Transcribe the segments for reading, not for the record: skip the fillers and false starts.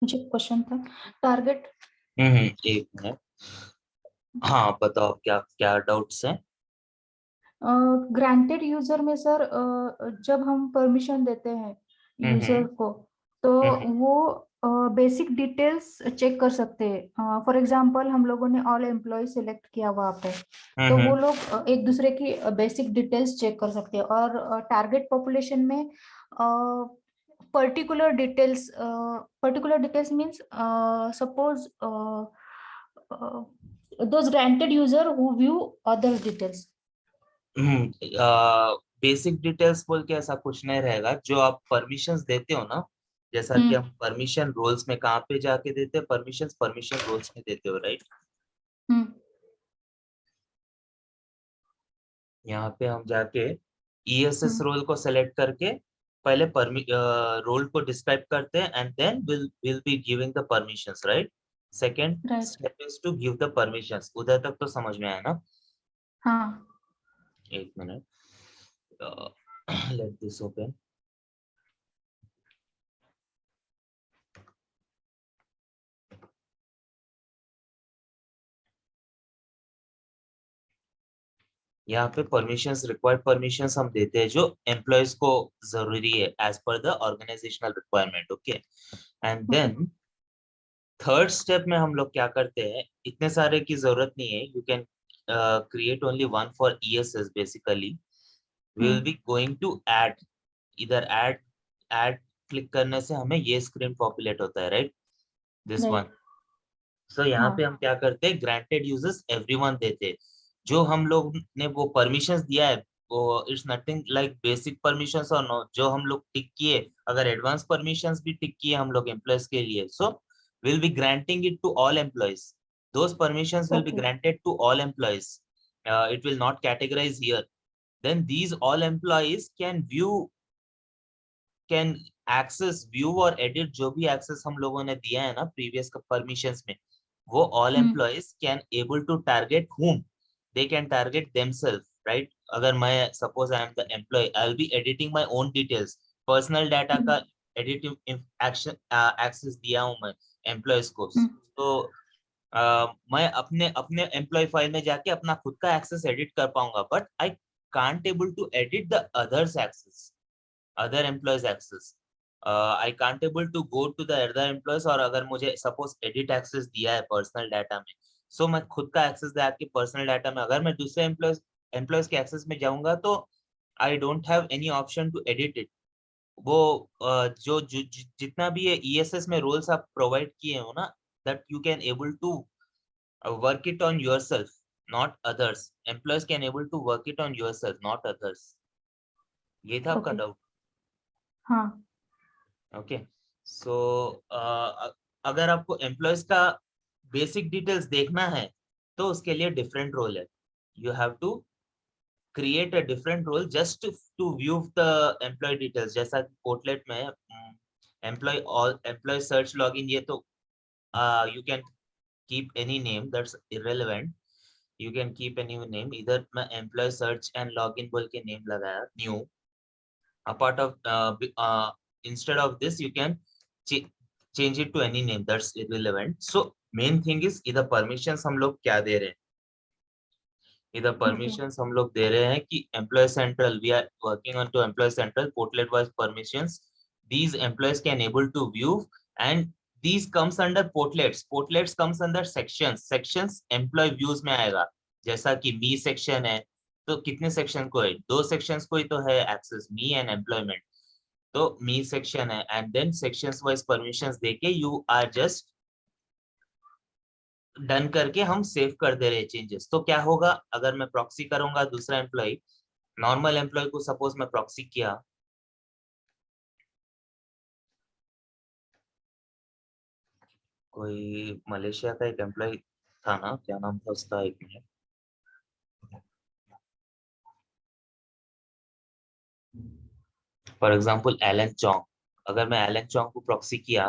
मुझे क्वेश्चन था टारगेट। एक मिनट। हाँ बताओ, क्या क्या डाउट्स हैं? ग्रांटेड यूजर में सर, जब हम परमिशन देते हैं यूजर हम्म को, तो हम्म वो बेसिक डिटेल्स चेक कर सकते हैं। फॉर एग्जांपल हम लोगों ने ऑल एम्प्लॉय सिलेक्ट किया वहाँ पे, तो वो हम्म लोग एक दूसरे की बेसिक डिटेल्स चेक कर सकते हैं। और टारगेट पॉपुलेशन में particular details means suppose those granted user who view other details. Basic details बोल के ऐसा कुछ नहीं रहेगा। जो आप परमिशंस देते हो ना, जैसा कि हम हम्म परमिशन रोल्स में कहाँ पे जाके देते हैं, परमिशंस परमिशन रोल्स में देते हो, राइट? हम्म यहाँ पे हम जाके ईएसएस हम्म रोल को सेलेक्ट करके पहले रोल को डिस्क्राइब करते हैं, and then will be giving the permissions, right? Second right. Step is to give the permissions. उधर तक तो समझ में आया ना? हाँ। एक मिनट, लेट दिस ओपन। यहाँ पे परमिशंस, रिक्वायर्ड परमिशंस हम देते हैं जो एम्प्लॉयज को जरूरी है as per the organisational requirement. Okay, and okay. Then third step में हम लोग क्या करते हैं, इतने सारे की जरूरत नहीं है, you can create only one for ESS basically. We will hmm be going to add, इधर add क्लिक करने से हमें ये स्क्रीन पॉपुलेट होता है, राइट? This one. राइट। सो यहाँ पे हाँ। हम क्या करते हैं, ग्रांटेड यूजर्स एवरीवन देते हैं। जो हम लोग ने वो परमिशंस दिया है, वो it's nothing like basic permissions और नो, जो हम लोग टिक किए, अगर एडवांस परमिशंस भी टिक किए हम लोग एम्प्लॉयज के लिए, so will be granting it to all employees. Those permissions will be okay. Granted to all employees. It will not categorize here. Then these all employees can view, can access, view और edit जो भी access हम लोगों ने दिया है ना previous permissions में, वो all hmm employees can able to target whom they can target themselves, right? अगर मैं suppose I am the employee, I will be editing my own details, personal data का हम्म एडिटिव एक्शन एक्सेस दिया हूं मैं employees को, हम्म तो मैं अपने अपने एम्प्लॉय फाइल में जाके अपना खुद का एक्सेस एडिट कर पाऊंगा, but I can't able to edit the others access, other employees access. I can't able to go to the other employees, और अगर मुझे सपोज एडिट एक्सेस दिया है पर्सनल डाटा में, सो मैं खुद का एक्सेस दे आपके पर्सनल डाटा में, अगर मैं दूसरे एम्प्लॉयज के एक्सेस में जाऊंगा तो I don't have any option to edit it. वो जितना भी ये ईएसएस में रोल्स आप प्रोवाइड किए हो ना, that you can able to work it on yourself, not others. Employees can able to work it on yourself, not others. ये था आपका ओके। डाउट? हाँ। ओके, सो अगर आपको एम्प्लॉयज का बेसिक डिटेल्स देखना है तो उसके लिए डिफरेंट रोल है। You have to create a different role just to view the employee details. जैसा कि पोर्टलेट में employee all employee search login, ये तो you can keep any name, that's irrelevant. You can keep any name, इधर मैं employ search and login बोल के name लगाया new. a part of instead of this you can ch change it to any name, that's irrelevant. So main thing is इधर permissions हम लोग क्या दे रहे हैं, इधर ओके। permissions हम लोग दे रहे हैं कि employee central, we are working on to employee central portlet wise permissions, these employees can able to view, and these comes under portlets comes under sections employee views में आएगा। जैसा कि मी सेक्शन है, तो कितने सेक्शन को है, दो सेक्शंस को ही तो है एक्सेस, मी एंड एम्प्लॉयमेंट। तो मी सेक्शन है, and then sections wise permissions देके यू आर जस्ट डन करके हम सेव कर दे रहे चेंजेस। तो क्या होगा, अगर मैं प्रॉक्सी करूंगा दूसरा एम्प्लॉय, नॉर्मल एम्प्लॉय को सपोज मैं प्रॉक्सी किया, कोई मलेशिया का एक एम्प्लॉय था ना, क्या नाम था उसका, एक मिनट, फॉर एग्जांपल एलन चोंग। अगर मैं एलन चोंग को प्रॉक्सी किया,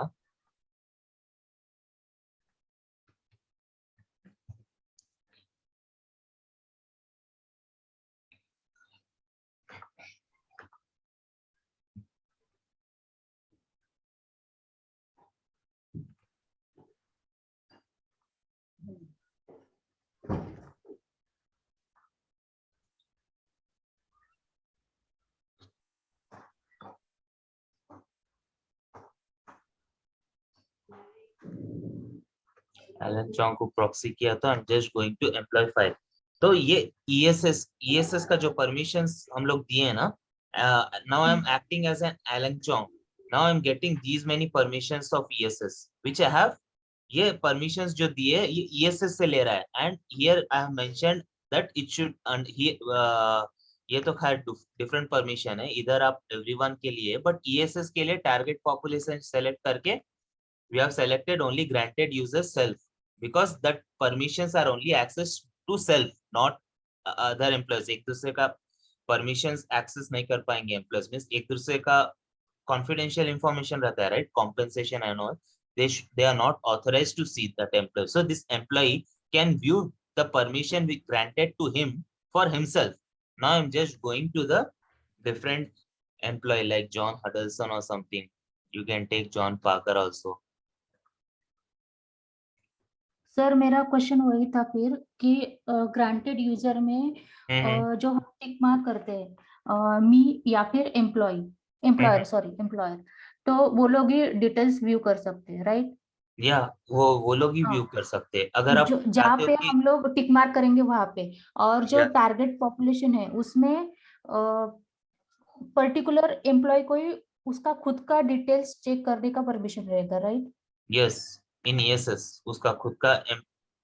एलन चोंग को प्रॉक्सी किया तो I am just going to employee file. तो ये ईएसएस का जो परमिशंस हम लोग दिए हैं ना, now I am acting as an Alan Chong, now I am getting these many permissions of ESS which I have. ये परमिशंस जो दिए ये ईएसएस से ले रहा है, and here I have mentioned that it should, ये तो खैर डिफरेंट परमिशन है, इधर आप एवरीवन के लिए, बट ईएसएस के लिए टारगेट पॉपुलेशन सेलेक्ट करके we have selected only granted users self, because that permissions are only access to self, not other employees। एक दूसरे का permissions access नहीं कर पाएंगे employees, means एक दूसरे का confidential information रहता है, right? Compensation and all, they are not authorized to see that employee, so this employee can view the permission we granted to him for himself। Now I'm just going to the different employee like John Huddleston or something, you can take John Parker also। Sir मेरा question वही था फिर कि granted user में जो हम tick mark करते हैं मी या फिर एम्प्लॉयर एम्प्लॉयर, तो वो लोग ही डिटेल्स व्यू कर सकते हैं, राइट? या वो लोग ही व्यू हाँ, कर सकते हैं अगर आप जो जहाँ चाहते हो पे कि हम लोग टिक मार्क करेंगे वहां पे, और जो या टारगेट पॉपुलेशन है उसमें पर्टिकुलर एम्प्लॉय को ही उसका खुद का डिटेल्स चेक करने का परमिशन रहेगा, राइट? यस, इन ईएसएस उसका खुद का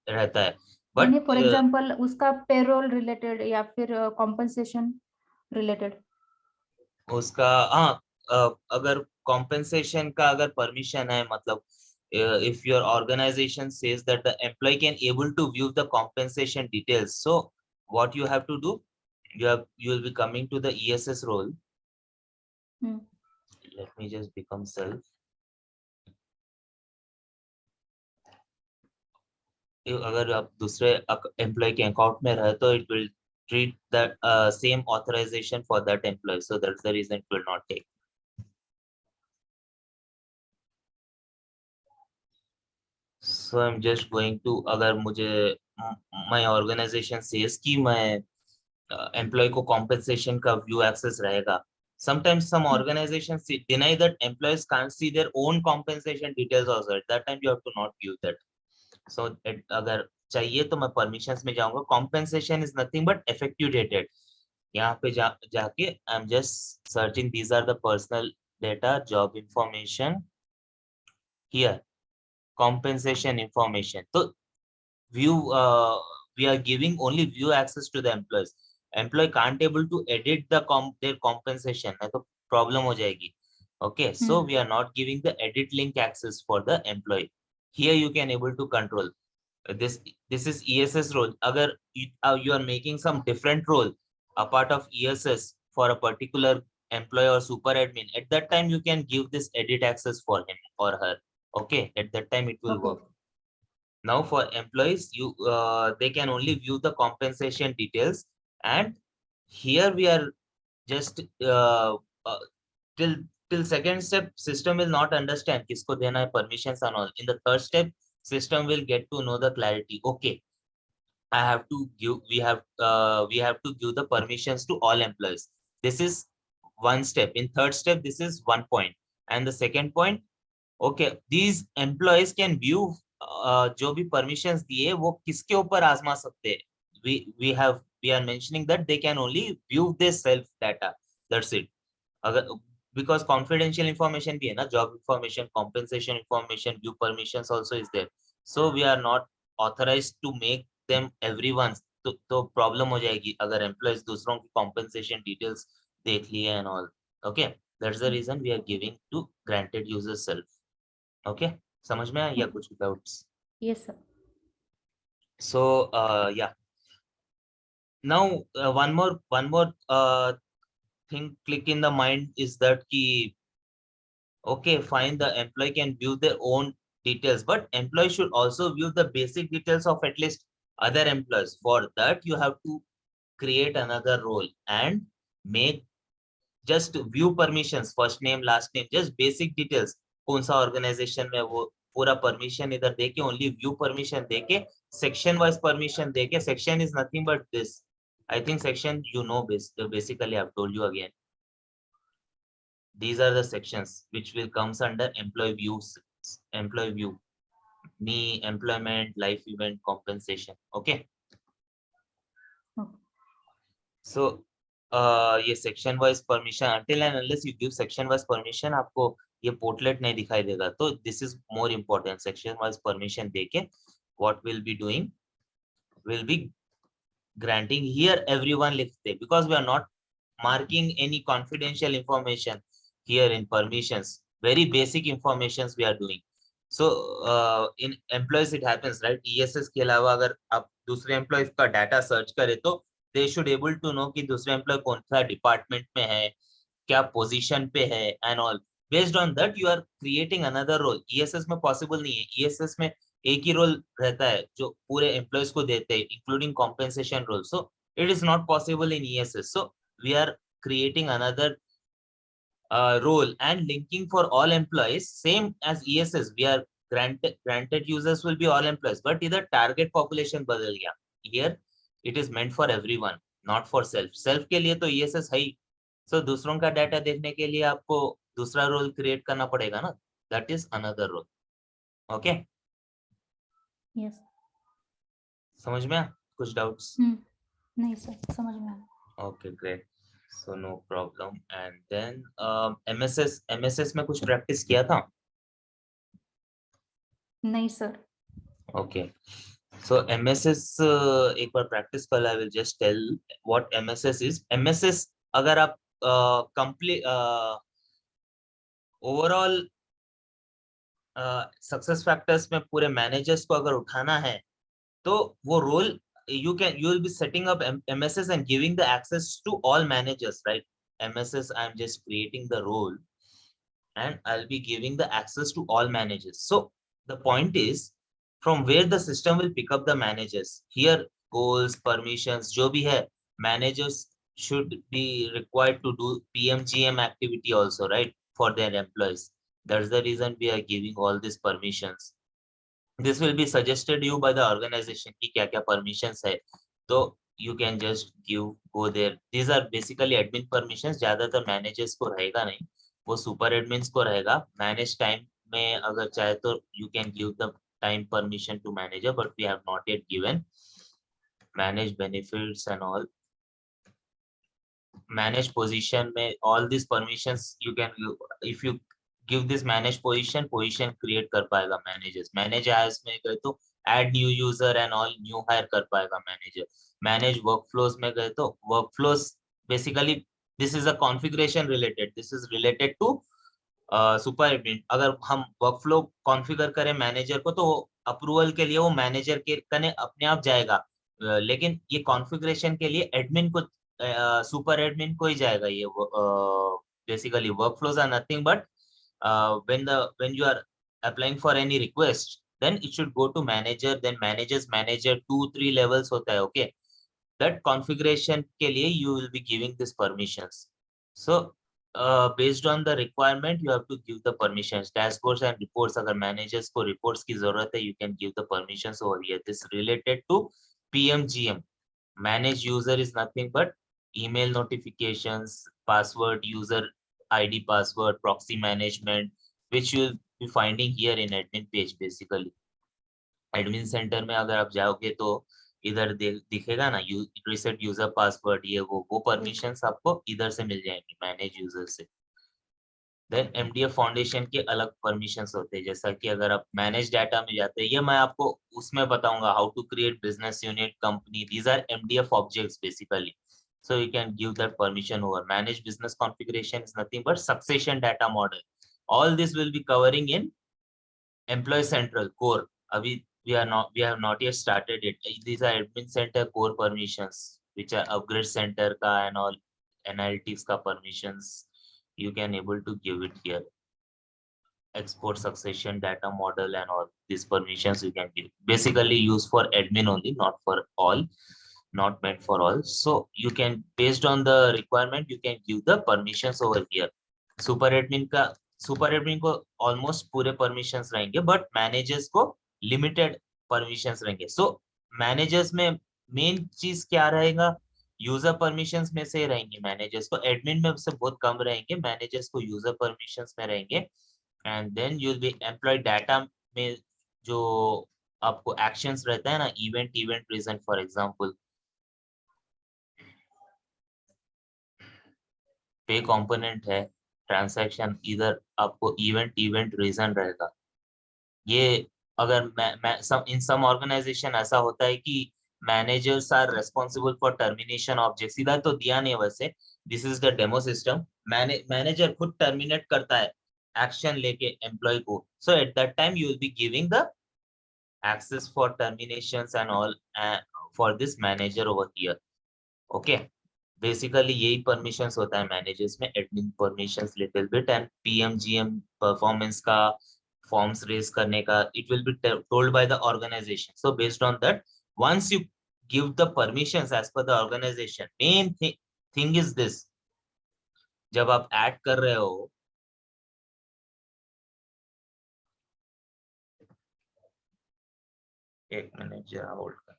रहता है, बट यानी फॉर एग्जांपल उसका पेरोल रिलेटेड या फिर कॉम्पनसेशन रिलेटेड। उसका हाँ, अगर कॉम्पेंसेशन का अगर परमिशन है, मतलब if your organization says that the employee can able to view the compensation details, so what you have to do, you will be coming to the ESS role। let me just become self। अगर आप दूसरे employ के account में रहे तो it will treat that same authorization for that employee, so that's the reason it will not take। so I'm just going to, अगर मुझे my organization says कि मैं एम्प्लॉय को compensation का view access रहेगा, sometimes some organizations deny that employees can't see their own compensation details also, at that time you have to not view that। so अगर चाहिए तो मैं permissions में जाऊंगा, compensation is nothing but effective dated, यहाँ पे जाके I am just searching these are the personal data job information, here compensation information, तो view we are giving only view access to the employees, employee can't able to edit the their compensation, नहीं तो problem हो जाएगी। okay, so we are not giving the edit link access for the employee, here you can able to control this is ESS role। अगर you are making some different role a part of ESS for a particular employee or super admin, at that time you can give this edit access for him or her, okay, at that time it will work। now for employees, you they can only view the compensation details, and here we are just till second step system will not understand kisko dena hai permissions and all, in the third step system will get to know the clarity, okay, I have to give, we have to give the permissions to all employees, this is one step, in third step this is one point, and the second point, okay, these employees can view जो भी permissions दिए वो किसके ऊपर आजमा सकते हैं, we are mentioning that they can only view this self data, that's it। अगर because confidential information भी है ना, job information, compensation information, view permissions also is there, so we are not authorized to make them everyone's, तो problem हो जाएगी अगर employees दूसरों की compensation details देख लिए and all, okay, that's the reason we are giving to granted user self। okay, समझ में आया या कुछ doubts? Yes sir। so yeah, now one more thing click in the mind is that ki okay fine, the employee can view their own details, but employee should also view the basic details of at least other employees, for that you have to create another role and make just view permissions, first name last name, just basic details, कौन सा organization में वो पूरा permission इधर देके only view permission देके section wise permission देके, section is nothing but this, I think section you know basically I've told you again, these are the sections which will comes under employee view, Me, employment, life event, compensation. Okay. So ये section wise permission, until and unless you give section wise permission, आपको ये portlet नहीं दिखाई देगा. तो this is more important. Section wise permission देके what we'll be doing, will be granting here everyone लिखते, because we are not marking any confidential information here in permissions. Very basic informations we are doing. So in employees it happens, right? ESS के अलावा अगर आप दूसरे employees का data search करें तो they should able to know कि दूसरे employee कौन सा department में है, क्या position पे है and all. Based on that you are creating another role. ESS में possible नहीं है. ESS में एक ही रोल रहता है जो पूरे एम्प्लॉयज को देते हैं, including compensation role. So it is not possible in ESS. So we are creating another role and linking for all employees, same as ESS. We are granted users will be all employees, but इधर target population बदल गया. Here it is meant for everyone, not for self के लिए तो ESS है ही. So दूसरों का data देखने के लिए आपको दूसरा रोल क्रिएट करना पड़ेगा ना. That is another role. Okay. Yes. समझ में कुछ डाउट्स? नहीं सर, समझ में आया. Okay great. So no problem. And then MSS में कुछ प्रैक्टिस किया था? नहीं सर. ओके. सो MSS एक बार प्रैक्टिस कर. I will just tell what MSS is. MSS अगर आप कंप्लीट ओवरऑल सक्सेस फैक्टर्स में पूरे मैनेजर्स को अगर उठाना है तो वो role you will be setting up MSS and giving the access to all managers, right? MSS, I'm just creating the role and I'll be giving the access to all managers. So the point is, from where the system will pick up the managers. Here goals, permissions, जो भी है, managers should be required to do PMGM activity also, right, for their employees. That's the reason we are giving all these permissions. This will be suggested you by the organization कि क्या क्या permissions है, तो you can just go there. These are basically admin permissions. ज्यादातर managers को रहेगा नहीं, वो super admins को रहेगा. Manage time में अगर चाहे तो you can give the time permission to manager, but we have not yet given. Manage benefits and all. Manage position में all these permissions you can, if you give this manage position create कर पाएगा managers. Manage as में गए तो add new user and all new hire कर पाएगा manager. Manage workflows में गए तो workflows basically this is a configuration related. This is related to super admin. अगर हम workflow configure करें manager को तो अप्रूवल के लिए वो manager के कने अपने आप जाएगा, लेकिन ये configuration के लिए admin को super admin को ही जाएगा. ये basically workflows are nothing but when you are applying for any request, then it should go to manager, then manager 2-3 levels होता है. Okay, that configuration के लिए you will be giving this permissions. So based on the requirement you have to give the permissions. Dashboards and reports, अगर managers को reports की जरूरत है, you can give the permissions over here. This related to PMGM. Manage user is nothing but email notifications, password, user ID, password, proxy management, which you will be finding here in admin page. Basically admin center में अगर आप जाओगे तो इधर दिखेगा ना, reset user password, ये वो permissions आपको इधर से मिल जाएंगे manage user से. Then MDF फाउंडेशन के अलग परमिशंस होते हैं, जैसा कि अगर आप मैनेज डाटा में जाते हैं, ये मैं आपको उसमें बताऊंगा how to create business unit company. These are MDF objects basically. So you can give that permission over. Manage business configuration is nothing but succession data model. All this will be covering in Employee Central core. Abhi we have not yet started it. These are admin center core permissions, which are upgrade center ka and all analytics ka permissions. You can able to give it here. Export succession data model and all these permissions you can give. Basically used for admin only, not for all. Not meant for all. So you can, based on the requirement, you can give the permissions over here. Super admin को almost पूरे permissions रहेंगे, but managers को limited permissions रहेंगे. So managers में main चीज क्या रहेगा, user permissions में से रहेंगे managers को. admin में से बहुत कम रहेंगे, managers को user permissions में रहेंगे. And then you'll be employee data में जो आपको एक्शंस रहता है ना, इवेंट रीजन, फॉर एग्जांपल पे कंपोनेंट है, ट्रांजैक्शन, इधर आपको इवेंट रीजन रहेगा। ये अगर इन सम ऑर्गेनाइजेशन ऐसा होता है कि managers are responsible for termination object, सीधा तो दिया नहीं है वैसे, this is the demo system. Manager खुद टर्मिनेट करता है एक्शन लेके एम्प्लॉय को, so at that time you will be giving the access for terminations and all for this manager over here. Okay, basically यही permissions होता है managers में, admin permissions little bit and PMGM performance का forms raise करने का, it will be told by the organization. So based on that, once you give the permissions as per the organization, main thing is this, जब आप add कर रहे हो, एक minute जरा होल्ड कर,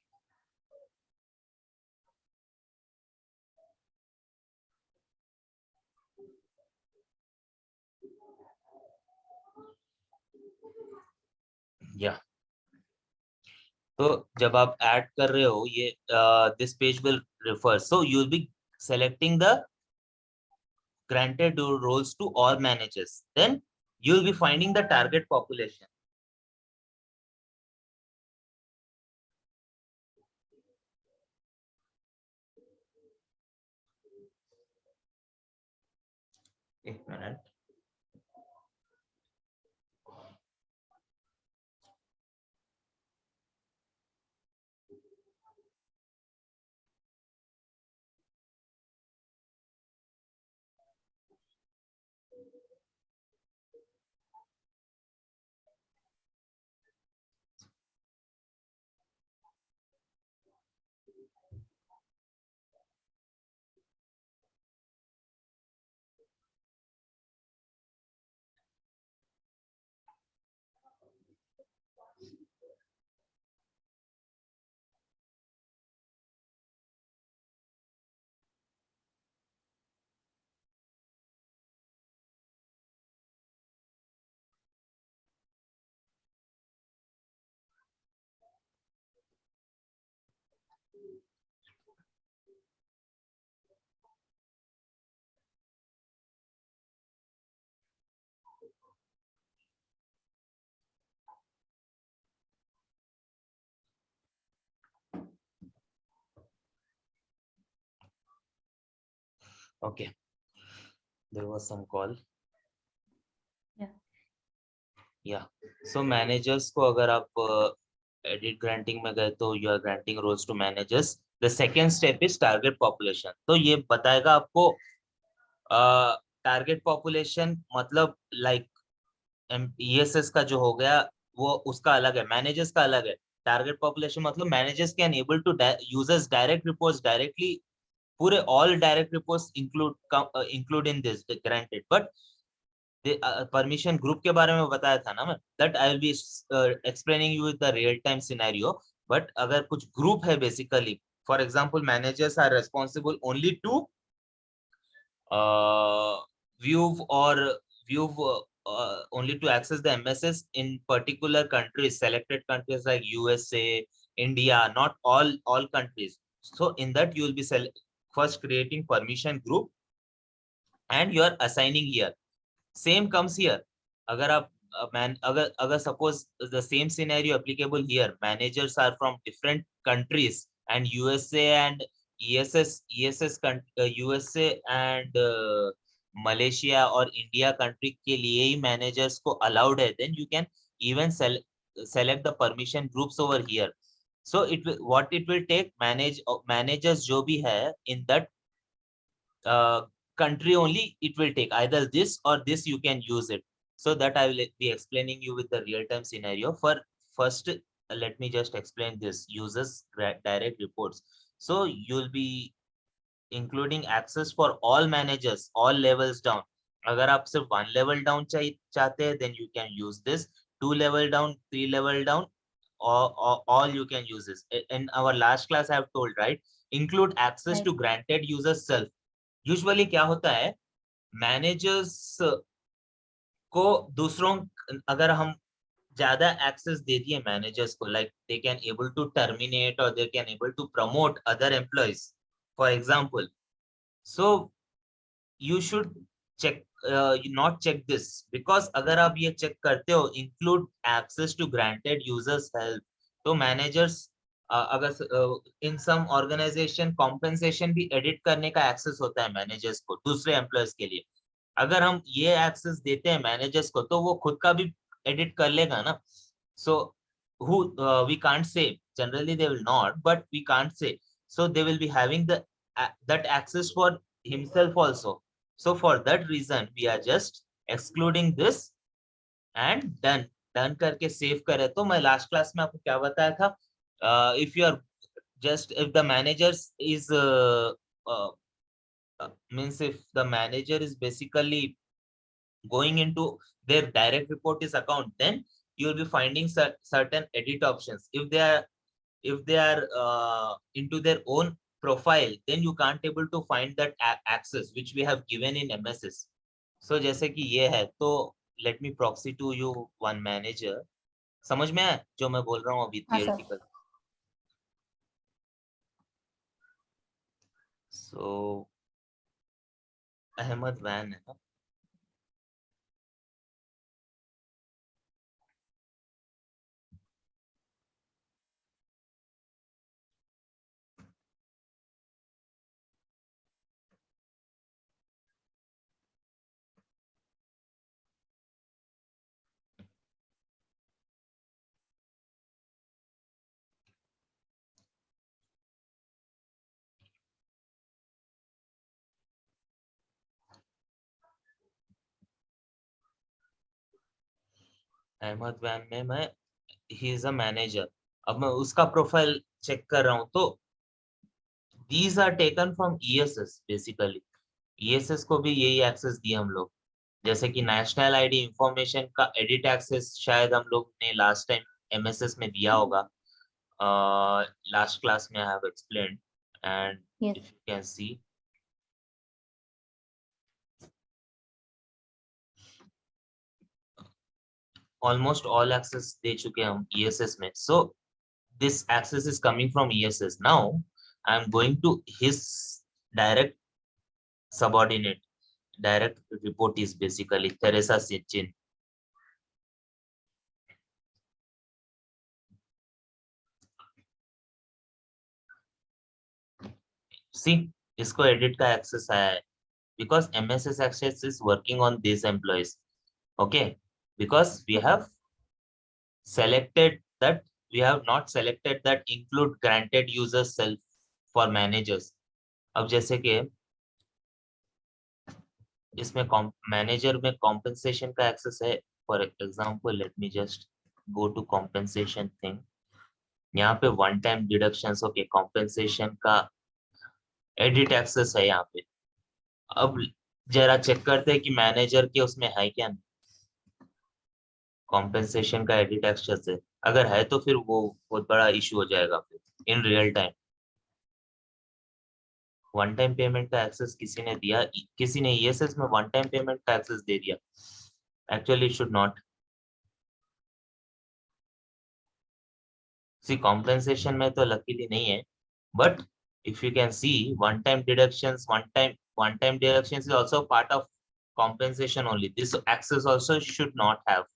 या तो जब आप ऐड कर रहे हो ये this page will refer, so you will B selecting the granted roles to all managers, then you will be finding the target population. एक minute, okay, there was some call. Yeah, so managers को अगर आप edit granting में गए तो you are granting roles to managers. The second step is target population. तो ये बताएगा आपको टारगेट पॉपुलेशन, मतलब लाइक ESS का जो हो गया वो उसका अलग है, मैनेजर्स का अलग है। टारगेट पॉपुलेशन मतलब managers can able to users direct reports directly, पूरे all direct reports include in this granted, but permission group के बारे में बताया था ना मैं, that I will be explaining you with the real time scenario. But अगर कुछ ग्रुप है basically, for example managers are responsible only to view or view only to access the MSS in particular countries, selected countries like USA, India, not all countries. So in that you will be first creating permission group and you are assigning here. Same comes here. अगर आप अगर suppose the same scenario applicable here, managers are from different countries and USA and USA and Malaysia और India country के लिए ही managers को allowed है, then you can even select the permission groups over here. So what it will take, managers जो भी है in that country only, it will take either this or this, you can use it. So that I will be explaining you with the real-time scenario. For first, let me just explain this users direct reports. So you'll be including access for all managers, all levels down. अगर आप सिर्फ one level down चाहते हैं, then you can use this. 2 level down, 3 level down, or all you can use this. In our last class, I have told, right? Include access to granted users self. Usually क्या होता है, managers को दूसरों, अगर हम ज्यादा access दे दिए managers को, like they can able to terminate और they can able to promote other employees for example. So you should check, not check this, because अगर आप ये check करते हो include access to granted users help, तो managers अगर in some organization compensation भी edit करने का access होता है managers को दूसरे employees के लिए. अगर हम ये access देते हैं managers को तो वो खुद का भी edit कर लेगा ना. So who, we can't say, generally they will not, but we can't say, so they will be having the that access for himself also. So for that reason we are just excluding this and done करके save करे. तो मैं last class में आपको क्या बताया था, if you are just, if the managers is uh, means if the manager is basically going into their direct report is account, then you will be finding certain edit options. If they are into their own profile, then you can't able to find that access which we have given in MSS. So जैसे कि ये है, तो let me proxy to you one manager. समझ में आया जो मैं बोल रहा हूँ अभी हाँ sir. theoretical. So Ahmad Wan है ना. अहमद वैन में मैं, he is a manager. अब मैं उसका प्रोफाइल चेक कर रहा हूँ तो these are taken from ESS basically. ESS को भी यही एक्सेस दिया हम लोग. जैसे कि नेशनल आईडी इंफॉर्मेशन का एडिट एक्सेस शायद हम लोग ने लास्ट टाइम MSS में दिया होगा. लास्ट क्लास में I have explained, and Yes. If you can see almost all access दे चुके हैं हम ESS में. सो this access is coming from ESS. Now I am going to his direct subordinate. Direct report is basically Teresa Sitchin. See, इसको edit का access आया है because MSS access is working on these employees. Okay, because we have selected that, we have not selected that include granted users self for managers. अब जैसे कि इसमें manager में compensation का एक्सेस है. For example let me just go to compensation thing. यहाँ पे one time deductions, okay, compensation का एडिट एक्सेस है यहाँ पे. अब जरा चेक करते हैं कि मैनेजर के उसमें है क्या कॉम्पेंसेशन का एडिट एक्सेस है. अगर है तो फिर वो बहुत बड़ा इशू हो जाएगा फिर in real time. One time payment का एक्सेस किसी ने दिया, किसी ने ESS में वन टाइम पेमेंट का एक्सेस दे दिया. Actually should not. See compensation में तो लकीली नहीं है, but if you can see one time deductions, one time deductions is also part of compensation only. This access also should not have.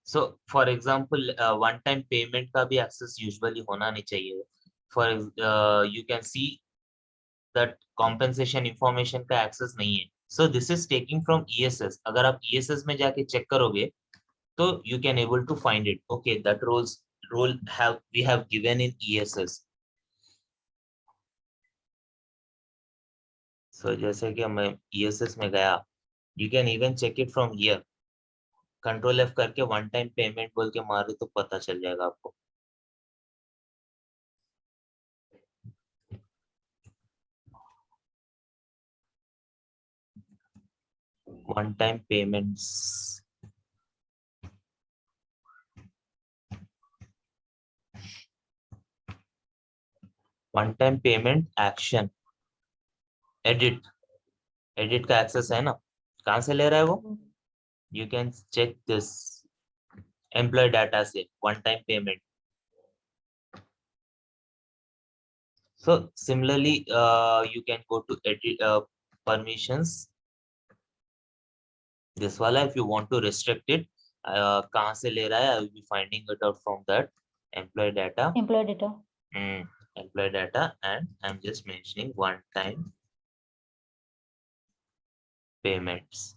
So for example one time payment का भी access usually होना नहीं चाहिए. For you can see that compensation information का access नहीं है. So this is taking from ESS. अगर आप ESS में जाके check करोगे तो you can able to find it. Okay, that role have we have given in ESS. So जैसे कि मैं ESS में गया, you can even check it from here. Control F करके वन टाइम पेमेंट बोल के मारो तो पता चल जाएगा आपको. One time payments, one time payment action, edit का एक्सेस है ना, कहाँ से ले रहा है वो? You can check this employee data से one time payment. So similarly, you can go to edit permissions. This वाला if you want to restrict it, कहाँ से ले रहा है? I will be finding it out from that employee data. Employee data, and I'm just mentioning one time payments.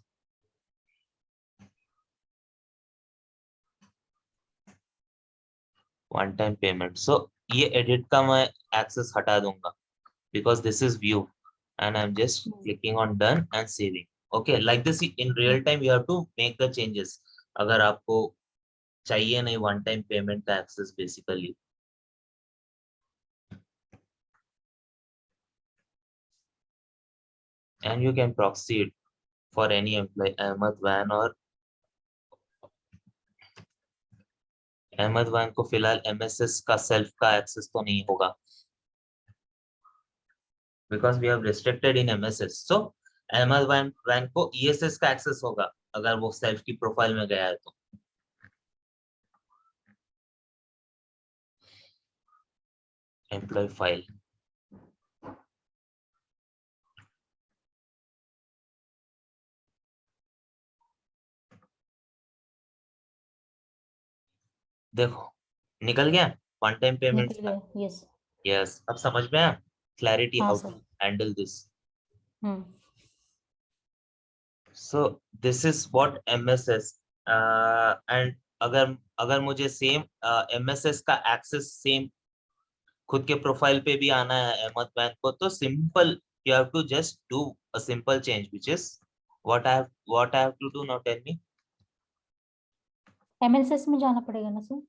One time payment. So ये edit का मैं access हटा दूंगा because this is view, and I'm just clicking on done and saving. Okay, like this in real time you have to make the changes. अगर आपको चाहिए नहीं one time payment का access basically. And you can proxy it for any employee. Ahmad Wan को फिलहाल MSS का self का access तो नहीं होगा because we have restricted in MSS. So Ahmad Wan को ESS का एक्सेस होगा अगर वो सेल्फ की प्रोफाइल में गया है तो. एम्प्लॉय फाइल, देखो निकल गया वन टाइम पेमेंट का. यस यस, अब समझ में आया क्लैरिटी हाँ how sir. To handle this. So this is what MSS, and अगर मुझे सेम MSS का एक्सेस सेम खुद के प्रोफाइल पे भी आना है अहमद बैंक को, तो simple you have to just do a simple change, which is what I have to do now. Tell me. MSS में जाना पड़ेगा ना सर?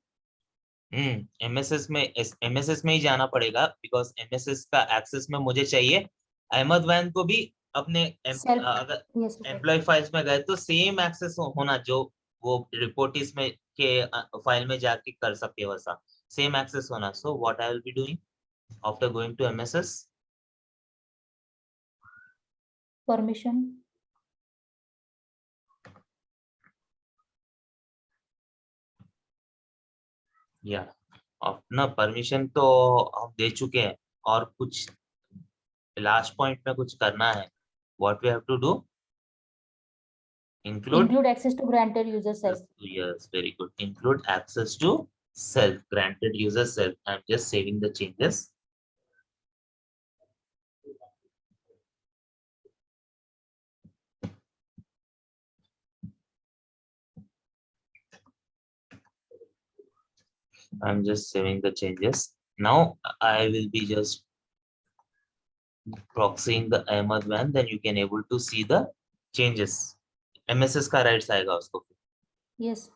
MSS में ही जाना पड़ेगा बिकॉज MSS का एक्सेस में मुझे चाहिए. अहमद वैन को भी अपने अगर एम्प्लॉय फाइल्स में गए तो सेम एक्सेस होना जो वो रिपोर्टिस में के फाइल में जाके कर सके वैसा सेम एक्सेस होना. So what I will be doing after going to MSS, permission. या अपना परमिशन तो हम दे चुके हैं और कुछ लास्ट पॉइंट में कुछ करना है. What we have to do? Include access to granted user self. Yes, very good. Include access to self, granted user self. I'm just saving the changes. I'm just saving the changes. Now I will be just proxying the Ahmad van, then you can able to see the changes. MSS का rights आएगा उसको. Yes.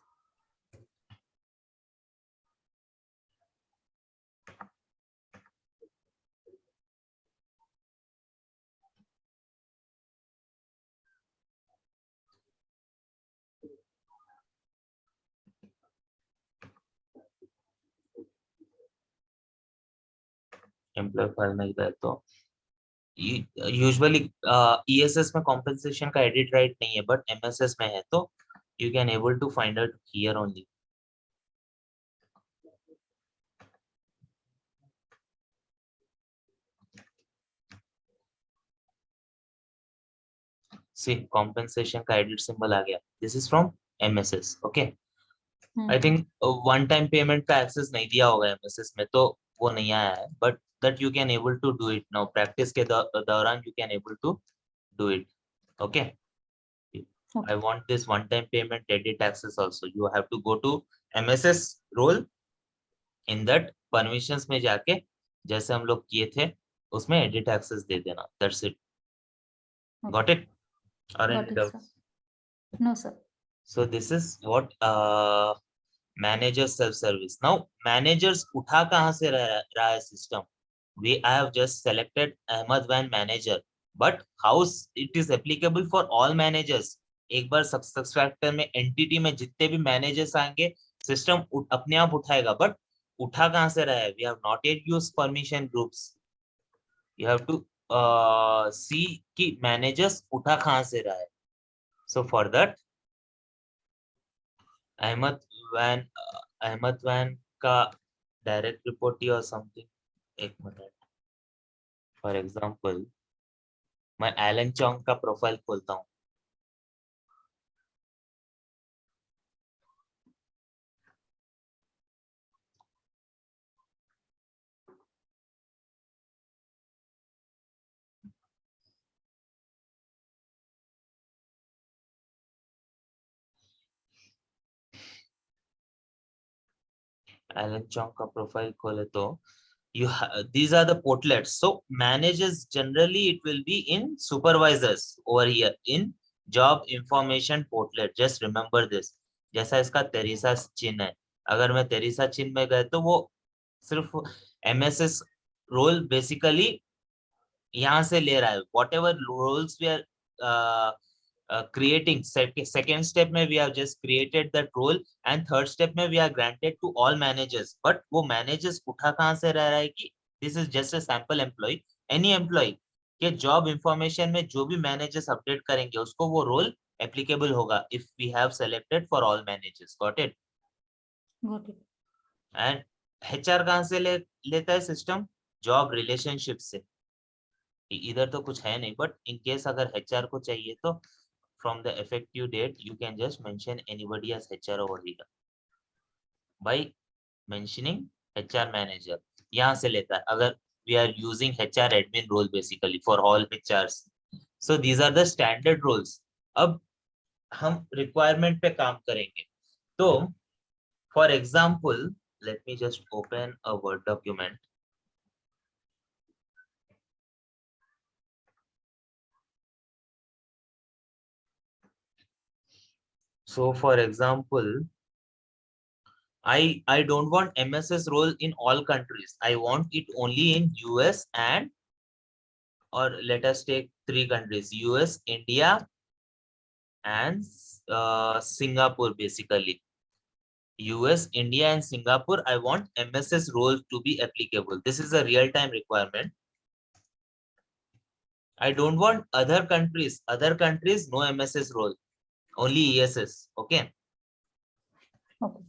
Employ file में गए तो usually ESS में compensation का edit right नहीं है बट MSS में है तो you can able to find out here only. See compensation का edit symbol आ गया. This is from MSS. Okay. I think one time payment का access नहीं दिया होगा MSS में तो वो नहीं आया है but that you can able to do it now. Practice के दौरान you can able to do it. Okay. I want this one time payment edit access also. You have to go to MSS role. In that permissions में जाके जैसे हम लोग किए थे उसमें edit access दे देना. That's it. Got it? Or any doubts? No sir. So this is what manager self-service. Now managers उठा कहाँ से रहा है system? I have just selected Ahmad Van manager, but how it is applicable for all managers? एक बार SuccessFactors में entity में जितने भी managers आएंगे system अपने आप उठाएगा, but उठा कहाँ से रहा है? We have not yet used permission groups. You have to सी कि मैनेजर्स उठा कहाँ से रहा है. So for that Ahmad Wan Ahmad Wan का डायरेक्ट रिपोर्ट और समथिंग. एक मिनट. फॉर एग्जांपल मैं एलन चोंग का प्रोफाइल खोलता हूँ. एलन चोंग का प्रोफाइल खोले तो these are the portlets. So managers generally it will be in supervisors over here in job information portlet. Just remember this. जैसा इसका तेरेसा चिन्ह है, अगर मैं तेरेसा चिन्ह में गए तो वो सिर्फ एमएसएस रोल बेसिकली यहाँ से ले रहा है. Whatever roles we are creating. Second step में we have just created that role and third step में we are granted to all managers. But वो managers उठा कहाँ से रह रहा है कि this is just a sample employee. Any employee के job information में जो भी managers update करेंगे उसको वो role applicable होगा if we have selected for all managers. Got it? Got it. And HR कहाँ से लेता है सिस्टम? जॉब रिलेशनशिप से. इधर तो कुछ है नहीं, बट इन केस अगर HR को चाहिए तो from the effective date you can just mention anybody as HR over here by mentioning HR manager. यहाँ से लेता है अगर we are using HR admin role basically for all HRs. So these are the standard roles. अब हम requirement पे काम करेंगे. तो for example, let me just open a Word document. So for example, I don't want MSS role in all countries. I want it only in US and, or let us take 3 countries, US, India and Singapore basically. US, India and Singapore, I want MSS role to be applicable. This is a real-time requirement. I don't want other countries. Other countries, no MSS role, only ESS. Okay. Okay.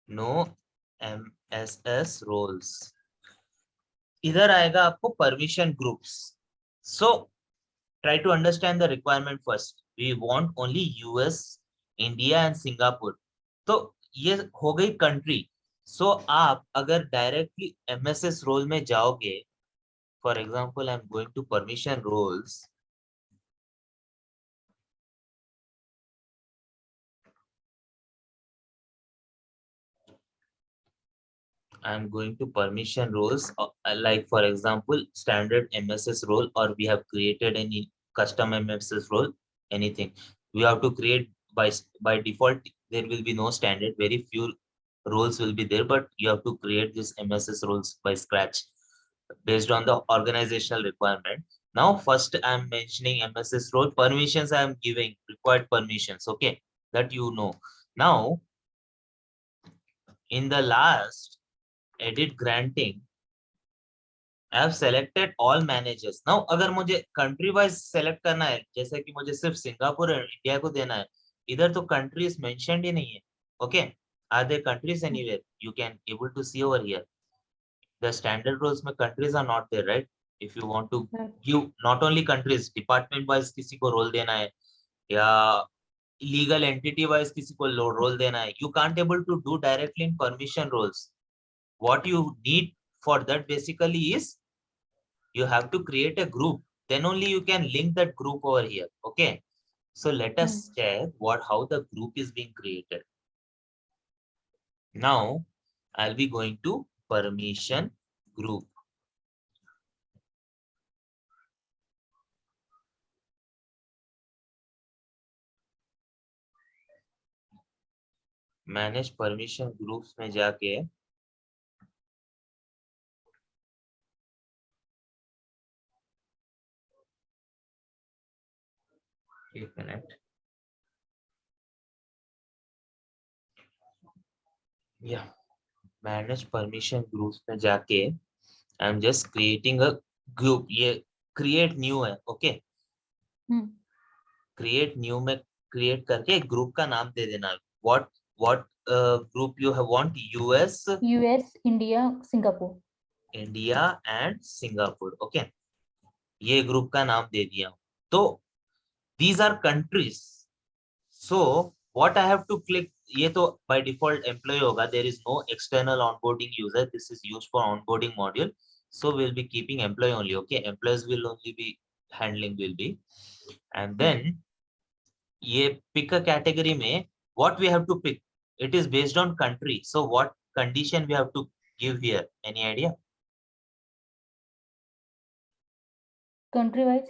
No MSS roles. इधर आएगा आपको permission groups. So try to understand the requirement first. We want only US, India and Singapore. तो ये हो गई country. So आप अगर directly MSS role में जाओगे, for example, I'm going to permission roles. I'm going to permission roles like for example standard MSS role, or we have created any custom MSS role, anything. We have to create by default. There will be no standard, very few roles will be there, but you have to create this MSS roles by scratch based on the organizational requirement. Now first I'm mentioning MSS role permissions. I am giving required permissions, okay, that you know. Now in the last edit granting, I have selected all managers. Now अगर मुझे country wise select करना है, जैसे कि मुझे सिर्फ Singapore और India को देना है, इधर तो countries mentioned ही नहीं है. Okay, are there countries anywhere? You can able to see over here. The standard roles में countries are not there, right? If you want to Right. give not only countries, department wise किसी को role देना है या legal entity wise किसी को role देना है, you can't able to do directly in permission roles. What you need for that basically is you have to create a group, then only you can link that group over here. Okay, so let us check how the group is being created. Now I'll be going to permission group. Manage permission groups में जाके एक minute, या manage permission groups में जाके I'm just creating a group. ये create new है, okay? Create new में create करके एक group का नाम दे देना. What group you have want? US, India, Singapore. India and Singapore. Okay. ये group का नाम दे दिया. तो these are countries. So what I have to click? ये तो by default employee होगा. There is no external onboarding user. This is used for onboarding module. So we'll be keeping employee only. Okay. Employees will only be handling will be. And then ये pick a category में what we have to pick? It is based on country. So what condition we have to give here? Any idea? Country wise.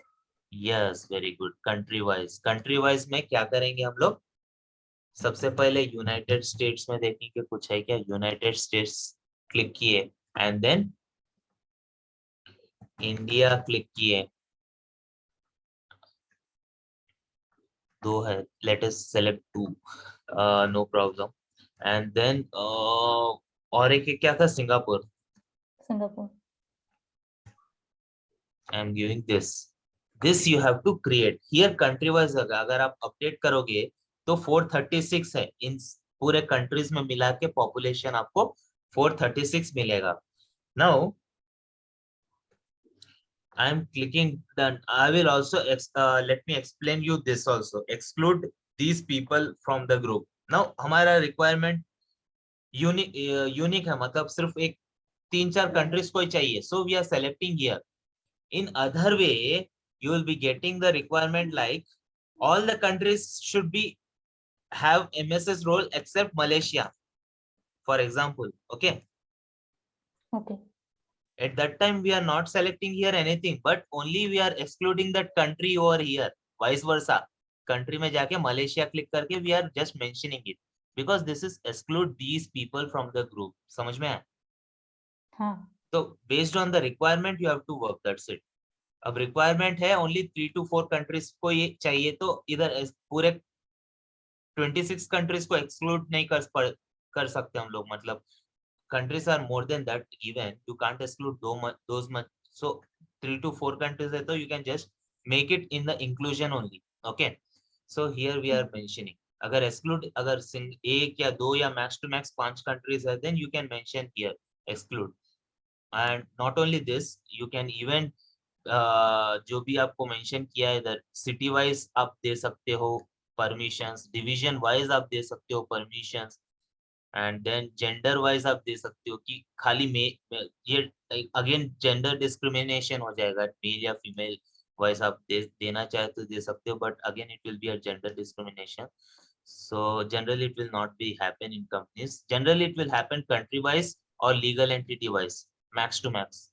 Yes, very good. Country wise. Country wise में क्या करेंगे हम लोग? सबसे पहले United states में देखेंगे कुछ है क्या. यूनाइटेड स्टेट्स क्लिक किए एंड देन इंडिया क्लिक किए. दो है, let us select two, no problem. And then और एक क्या था? Singapore. I am giving this you have to create here country wise. अगर आप अपडेट करोगे तो 436 है. इन पूरे कंट्रीज में मिला के पॉपुलेशन आपको 436 मिलेगा. Now I am clicking done. I will also let me explain you this also. Exclude these people from the group. Now हमारा requirement unique है, मतलब सिर्फ एक 3-4 countries को ही चाहिए. So we are selecting here. In other way, you will be getting the requirement like all the countries should be have MSS role except Malaysia, for example. Okay. Okay. At that time, we are not selecting here anything, but only we are excluding that country over here. Vice versa. Country में जाके Malaysia click करके we are just mentioning it because this is exclude these people from the group. समझ में आया? हाँ. So based on the requirement, you have to work. That's it. अब requirement है only 3 to 4 countries को ये चाहिए, तो इधर पूरे 26 countries को exclude नहीं कर सकते हम लोग. मतलब countries are more than that, even you can't exclude those much. So 3 to 4 countries hai, so you can just make it in the inclusion only. Okay. So here we are mentioning agar exclude, agar एक या दो या max to max 5 countries hai, then you can mention here exclude. And not only this, you can even जो भी आपको mention किया है इधर सिटी वाइज आप दे सकते हो परमिशंस, डिवीजन वाइज आप दे सकते हो permissions, and then gender wise आप दे सकते हो कि खाली ये अगेन जेंडर डिस्क्रिमिनेशन हो जाएगा. मेल या फीमेल वाइज आप देना चाहे तो दे सकते हो, but again it will be a gender discrimination. So generally it will not be happen in companies. Generally it will happen country wise or legal entity wise, max to max.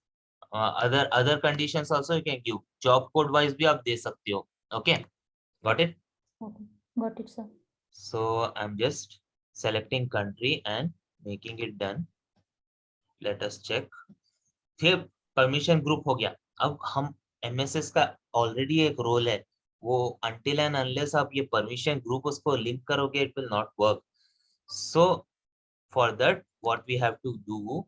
Other conditions also you can give. Job code wise भी आप दे सकते हो. Okay, got it? Okay. Got it, sir. So I'm just selecting country and making it done. Let us check. फिर permission group हो गया. अब हम MSS का ऑलरेडी एक रोल है, वो until and unless आप ये परमिशन ग्रुप उसको लिंक करोगे it will not work. So for that what we have to do,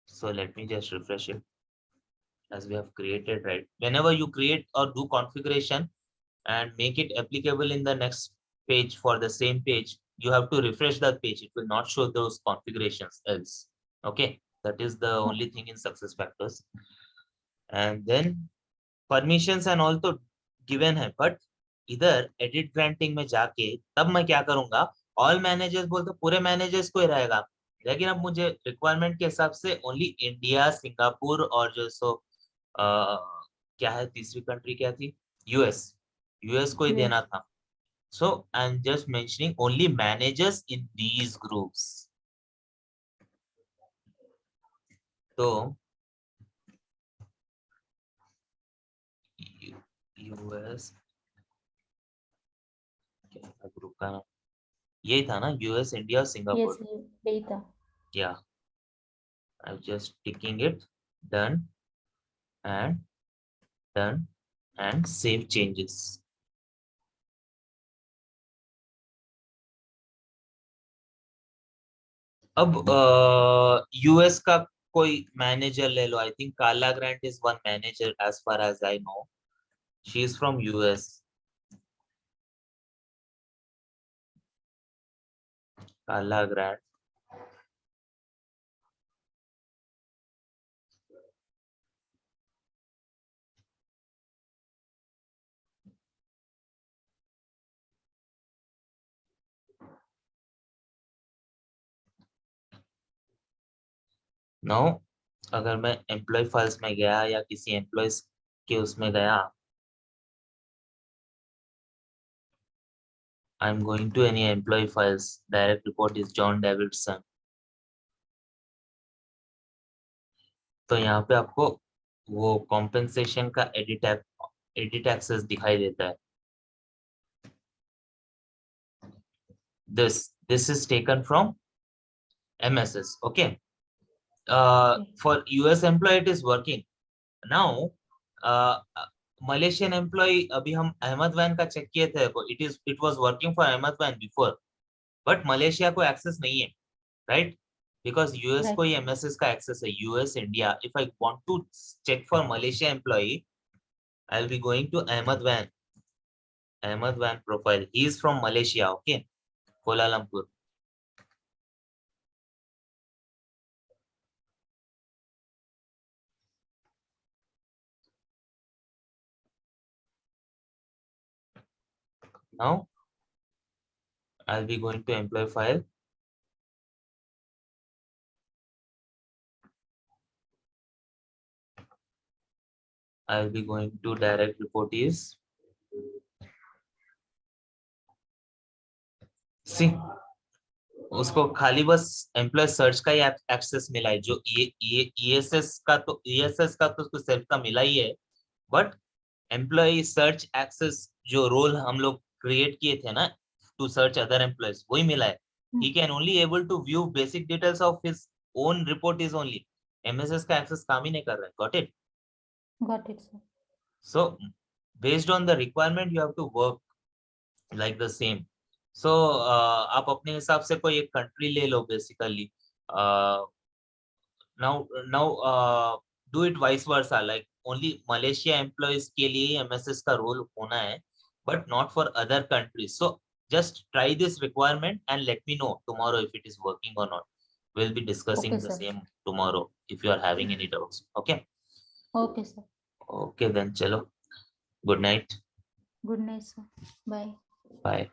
so let me just refresh it as we have created, right? Whenever you create or do configuration and make it applicable in the next page for the same page, you have to refresh that page. It will not show those configurations else. Okay, that is the only thing in SuccessFactors. And then permissions and all तो given है, but इधर edit granting में जाके तब मैं क्या करूंगा, all managers बोलते पूरे managers को ही रहेगा, लेकिन अब मुझे requirement के हिसाब से only इंडिया, सिंगापुर और जो सो क्या है तीसरी कंट्री क्या थी, यूएस को ही देना था. So I'm just mentioning only managers in these groups. तो यूएस ग्रुप का नाम यही था ना, यूएस, इंडिया, सिंगापुर. Yes, यही था. Yeah, I'm just ticking it, done and save changes. अब यूएस का कोई मैनेजर ले लो. I think Carla Grant is one manager as far as I know. She is from US. Carla Grant. No, अगर मैं employ files में गया या किसी एम्प्लॉयज के उसमें गया, I am going to any employee files. Direct report is John Davidson. तो यहाँ पे आपको वो कॉम्पेंसेशन का एडिट एक्सेस दिखाई देता है. This is taken from MSS. Okay. For US employee it is working. Now Malaysian employee, अभी हम अहमद वैन का चेक किए थे, it was working for Ahmad Wan before, but Malaysia को एक्सेस नहीं है, right? Because US को ही MSS का एक्सेस है. US India. If I want to check for Malaysia employee, I'll be going to Ahmad Van profile. He is from Malaysia. Okay, Kuala Lumpur. Now I'll be going to employee file. I'll be going to direct report is. See, उसको खाली बस employ search का ही access मिला है. जो ESS का तो उसको सेल्फ का मिला ही है, बट एम्प्लॉय सर्च एक्सेस जो रोल हम लोग क्रिएट किए थे ना टू सर्च अदर एम्प्लॉयज, वही मिला है. He can only able to view basic details of his own report is only. MSS का एक्सेस काम ही नहीं कर रहा है. Got it? Got it, sir. So based on the requirement you have to work like the same. So आप अपने हिसाब से कोई एक कंट्री ले लो basically. now do it vice versa, like only Malaysia employees के लिए ही MSS का रोल होना है, but not for other countries. So just try this requirement and let me know tomorrow if it is working or not. We'll be discussing Okay, the sir. same tomorrow if you are having any doubts. Okay. Okay, sir. Okay then, chalo. Good night. Good night, sir. Bye. Bye.